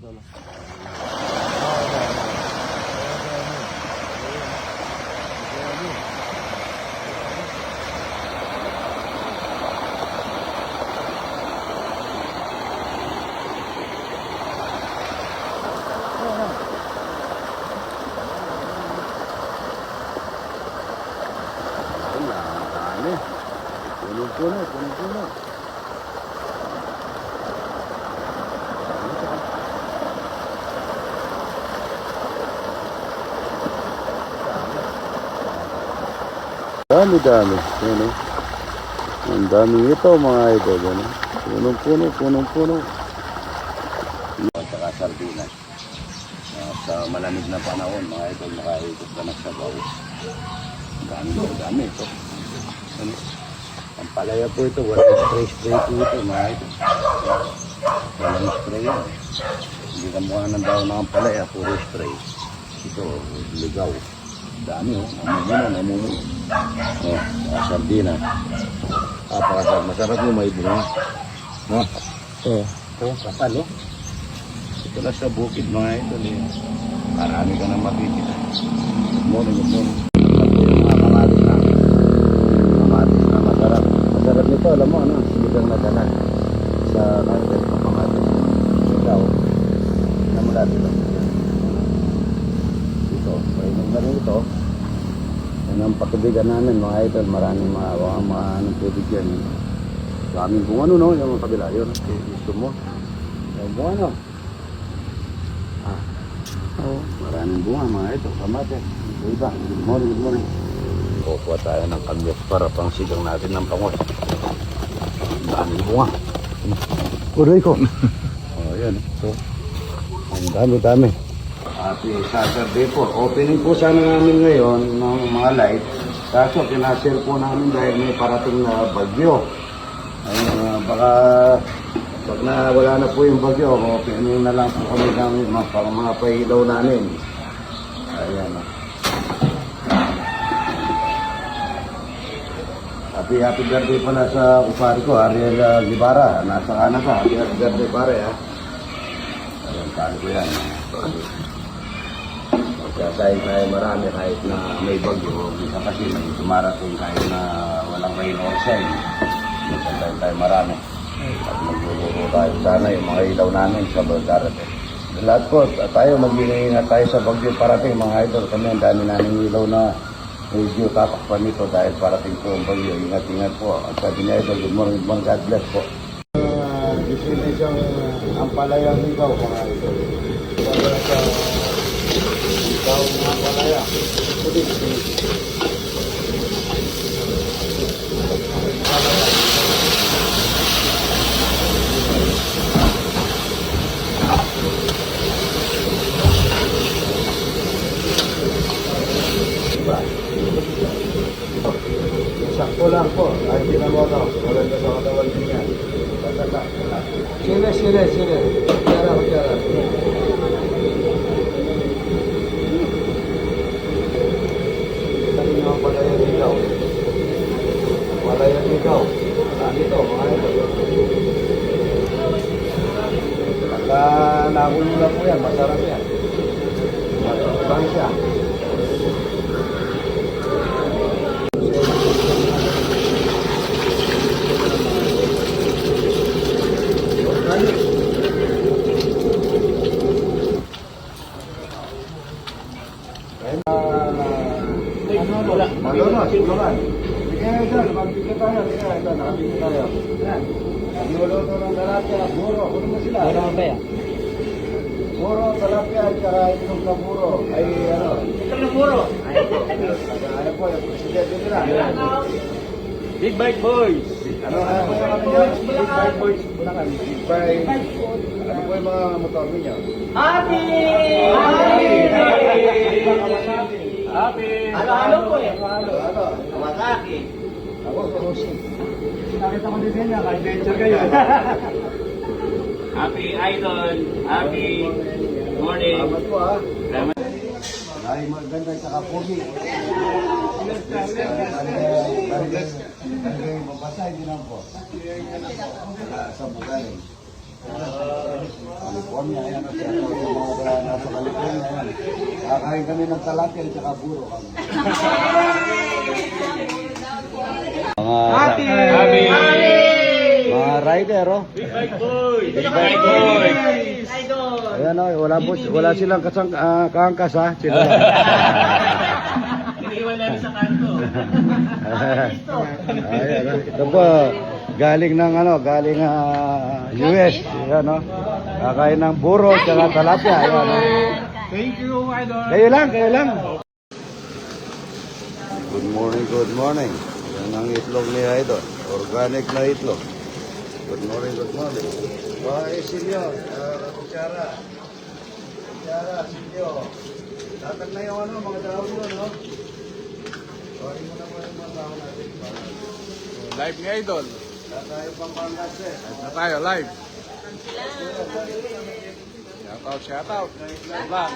Puno. Dami. Yan, oh. Ang dami ito mga idol. Punong-puno. At saka sardinas. Sa malamig na panahon mga idol, makaikot ka na sa bawo. Dami ito. Ano? Ang palaya po ito, walang spray po ito mga idol. Walang spray yan. Hindi ka mukha ng daw ng palaya, puro spray. Ito, ligaw. Dami oh, namumuno. Oh, sardina. Pakasarap, masarap yung may bunga. No? Kapal oh. Ito na sa bukid mga idol eh. Marami ka na makikita. Good morning. Ito yung mga kamatis na. Kamatis na masarap. Masarap nito, alam mo ano, sinigang na dalag. Sa kanilang kamatis. Ikaw, namula dito. Ito, painom na rin ito. Yan ang patubigan namin mga idol. Maraming mga anong tubig yan. Daming bunga no, yung kabila yun. Gusto mo. Yung bunga no. Maraming bunga mga idol. Kamatis. Iba. Good morning. Kukuha tayo ng kamyas para pang sigang natin ng pangos. Daming bunga. Uray ko. Yan. So, ang dami. Happy Saturday po. Opening po sana namin ngayon ng mga light. Kaso kinasir po namin dahil may parating na bagyo. Ayun, baka pag wala na po yung bagyo, opening na lang po kami namin para mga pahilaw namin. Ayan. Happy birthday pala sa kupari ko, Ariel Guevara. Nasa kanan ka. Happy birthday pare ha. Ayan, pare ko yan. Dahil tayo marami kahit na may bagyo, isa kasi may sumarating kahit na walang rain or shine. Dahil tayo marami. At magluluro tayo sana yung mga ilaw namin sa darating. Lahat po, tayo mag-iingat tayo sa bagyo parating mga idol. Kami ang dami namin ilaw na medyo tapak pa nito dahil parating po ang bagyo. Ingat po. At sabi niya idol, good morning, God bless po. Destination ang palayang ligaw mga idol. Para sa ikaw mga palaya. Sakto lang po. Ay, pinamoto. Maganda sa katawan niya. Sile. Tiara. Palayan ikaw. Saan ito? Mga ito. Pagka nakulo po yan, masarap yan. Masarap siya. Silungan. Bigyan ito, magbigyan tayo. Niluluto ng talapia, buro. Kuno mo sila. Buro, talapia, at saka itong kaburo. Ay, ano? Itong ng buro. Ano po, yung presidente nila. Big Bite Boys. Ano po yung ano nyo? Big Bite Boys. Big Bite. Ano po yung mga motor ninyo? Happy! Ano po eh? Kawasaki. Ako, Kuroshi. Nakita ko din niya, ka-adventure kayo. Happy Idol. Happy morning. Salamat po ha. Ay, maganda sa kapogi. Mabasa, hindi lang po. Sa bugaling. California, ayan. Shout out sa mga nasa California, ayan. Kakain kami ng talapia at saka puro kami. Mga rider, oh. Big Bike Boy! Big Bike Boy! Ayan, oh. Wala silang kaangkas, ha? Sila lang. Iniiwan namin sa kanto. Ayan, oh. Ito po, galing US. Ayan, oh. Kakain ng buro at saka talapia. Ayan, oh. Thank you, Idol! Kayo lang. Good morning. Yan ang itlog ni Idol. Organic na itlog. Good morning. Bye, Silyo. Kutsara, Silyo. Tatag na yung mga dahon yun, no? Sorry mo naman yung mga dahon natin. Live ni Idol. Tayo pang pangases. Na tayo, live. Shout out. Lang.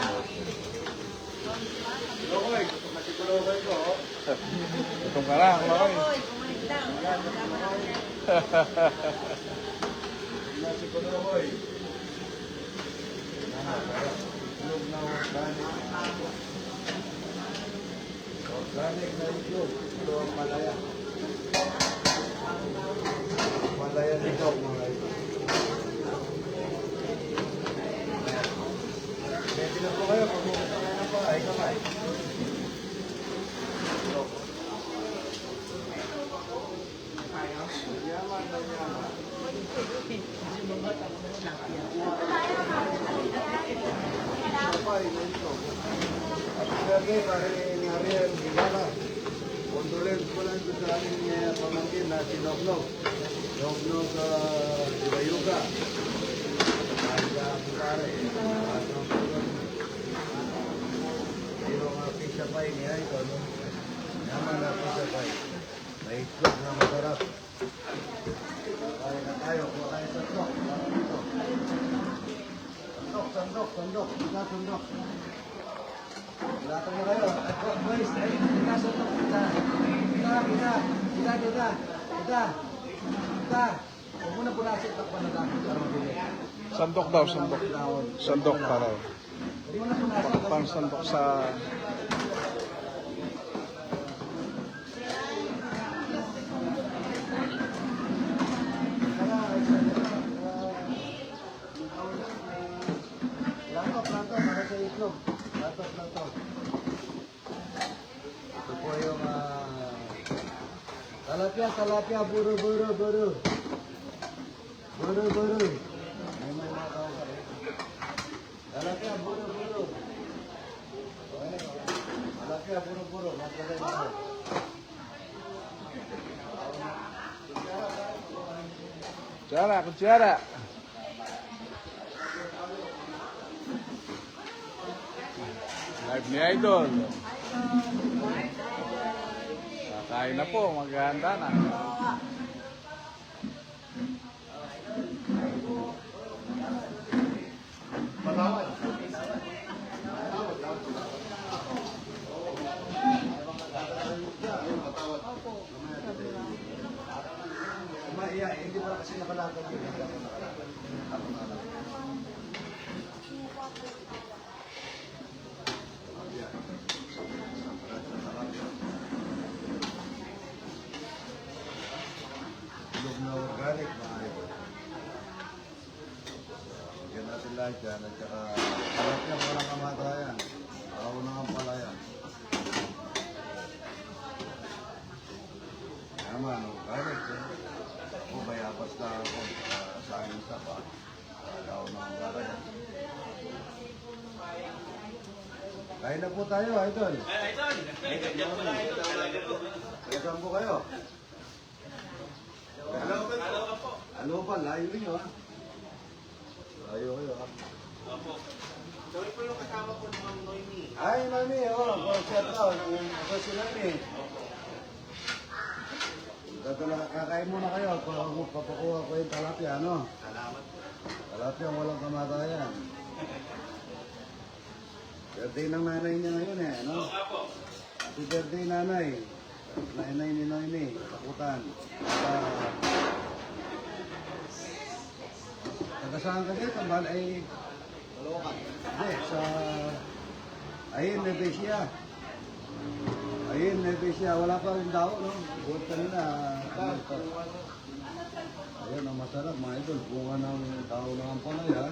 Lokoy, masikulokoy ko, oh. Itong ka lang, Lokoy. Masikulokoy. Itlog na organic. Organic na itlog. Ito ang malaya. Malaya nito, mga ito. Pwede na po kayo, pag pumunta kayo na pa, ay kamay. Happy birthday, pare ni Ariel Gigala. Condolence ko lang sa aming pamangkin na si Nognog. Nognog Ibayuga. Kaya ako pare. Pero nga pizza pie ni Idol. Naman na pizza pie. May itlog na masarap. Kaya na tayo. Kuha tayo sa sandok. Sandok. Lahat na kayo. Boys, kita sandok. Kita. Huwag mo na punasin. Takpan na lang. Para mabili. Sandok daw, sandok. Sandok pa raw. Huwag mo na punasin. Pang sandok sa... Plato, para sa itlog. Plato. Ito po yung talapia, buro. Buro. May mga tao ka rin. Talapia, buro. Talapia, buro. Masalay na po. Kutsara. Live ni Idol. Kakain na po, maghahanda na. Hindi mo na kasi nakalagay yun. Itlog na organic, mga idol. Yan natin lahat yan. At saka, lahat yan, walang kamatayan. Araw na ang palayan. Naman, organic. O bayabas na ako sa akin sa pa. Araw na ang palayan. Kain na po tayo, idol. Saan po kayo? Ano pa? Layo rin ha? Layo kayo ha? Opo. Sorry po yung kasama ko ng Noemi. Ay, Noemi, shout out. Ako si Noemi. Kakain muna kayo. Papakuha ko yung talapia, ano? Salamat. Talapia walang kamatayan. Birthday ng nanay niya ngayon ano? Happy birthday nanay. Nanay ni Noemi. Takutan. Taga-saan ka dito? Ay... Hindi, sa... Ayun, Nevesia. Ayun, Nevesia. Wala pa rin tao, no? Buot kanina. Ayun, ang masarap, mga idol. Bunga ng tao ng ampalaya.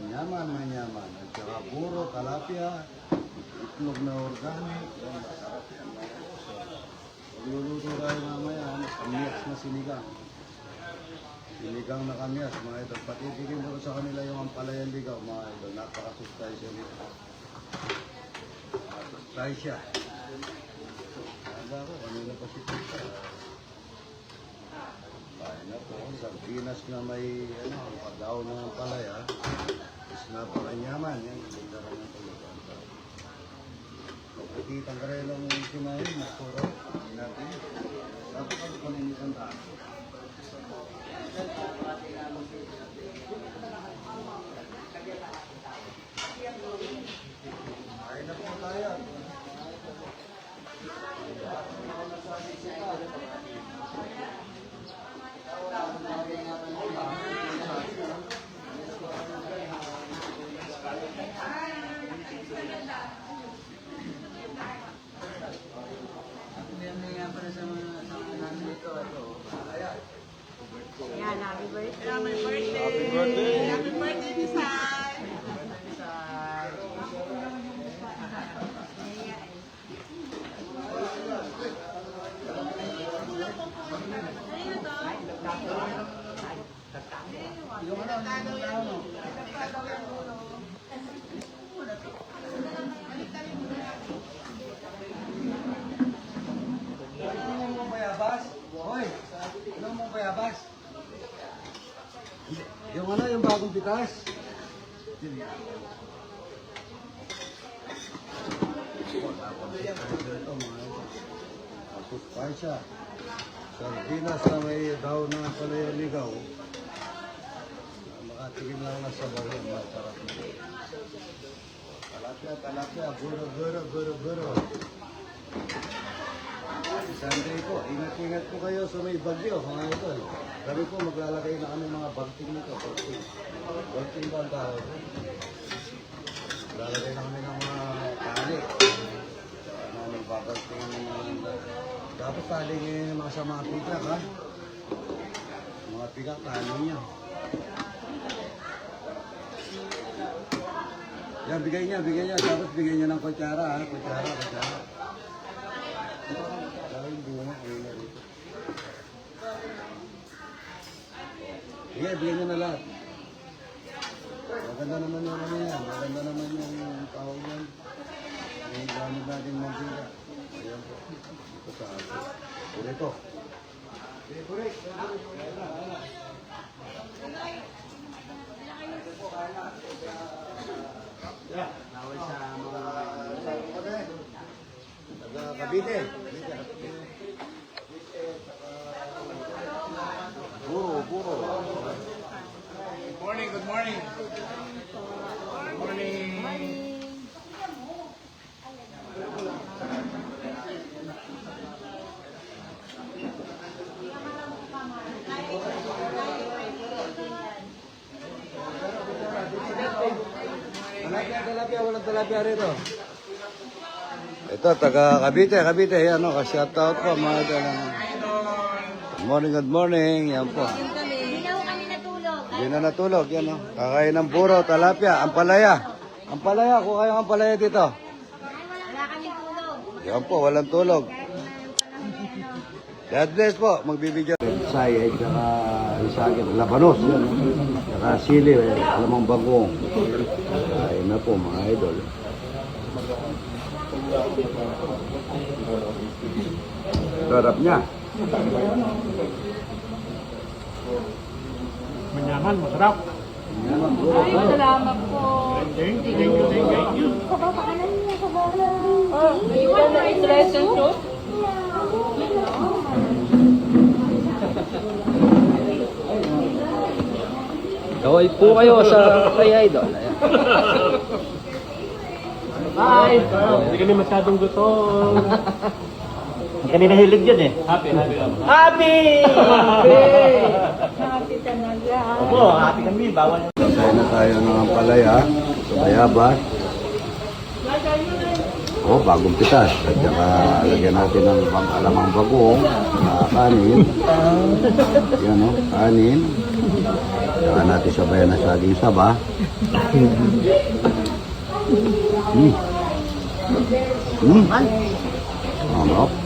Manyaman, manyaman. At saka puro, talapia, itlog na organic. Yan, masarap yan. Pagluluto tayo mamaya, kamiyas na sinigang. Sinigang na kamiyas, mga idol. Patitigin mo sa kanila yung ampalayan ligaw, mga idol. Napakasustay siya dito. Sustay siya. Tanda ko, kanina pa si Tita. Kain na po, sardinas na may, padaw ng ampalaya. Is napakanyaman, yan. Lindara ng talaga. Pagkitang karelong kinain, masuro. Hindi natin. Dapat ako kunin isang daan. Kain na po tayo. Yan, happy birthday. Happy birthday! Happy birthday, Nisay. Ano mo bayabas? Hoy, ano mo bayabas? Yung yung bagong pitas? Masuspay siya. Sardinas na may daw na palaya ligaw. Makatigim lang na sa bawin. Masarap na. Talapia, talapia. Guro. Sunday po, ingat-ingat po kayo sa may bagyo, mga ito. Sabi po, maglalagay na kami mga bagting nito. Bagting ba ang tawag? Maglalagay na kami ng mga tali. Saka magbabagting ng mga... Dapat tali ngayon yung mga sa mga pigak, ha? Mga pigak, tali niya. Yan, bigay niya. Dapat bigay niya ng kutsara, ha? Kutsara. Dahil bunga, ayun na rito. Sige, bigyan nyo na lahat. Maganda naman yung ano yan. Maganda naman yung tawag yan. Yung gamit natin mantika. Ayan po. Ito sa atin. Purito. Purito. Naway sa mga... Cavite. Buro. Good morning. Talapia, walang talapia rito. Ito, taga Cavite. Yan, no? Shout out po, mga idol. Good morning. Yan po. Hindi na kami natulog. Hindi na natulog, yan, no? Kakain ng puro, talapia, ampalaya. Ampalaya, kung kayo ampalaya dito. Wala kami tulog. Yan po, walang tulog. God bless po, magbibigyan. Say, at saka isagin, labanos, yan, no? Saka sili, alamang bagong. Ayun na po, mga idol. Sarap niya. Manyaman, masarap. Ay, salamat po. Thank you. Kapapakanan niya sa bahay. Iwan na yung lesson ko. Kaway po kayo sa kay Idol. Bye! Hindi kami masyadong gutom. Kanina hilig yun eh. Happy! Happy talaga. Santay na tayo ng palaya, bayabas. Oh, bagong pitas. At saka lagyan natin ng alamang bagong, kanin. Yan o, kanin. Saka natin sabayan na saging saba. Sarap.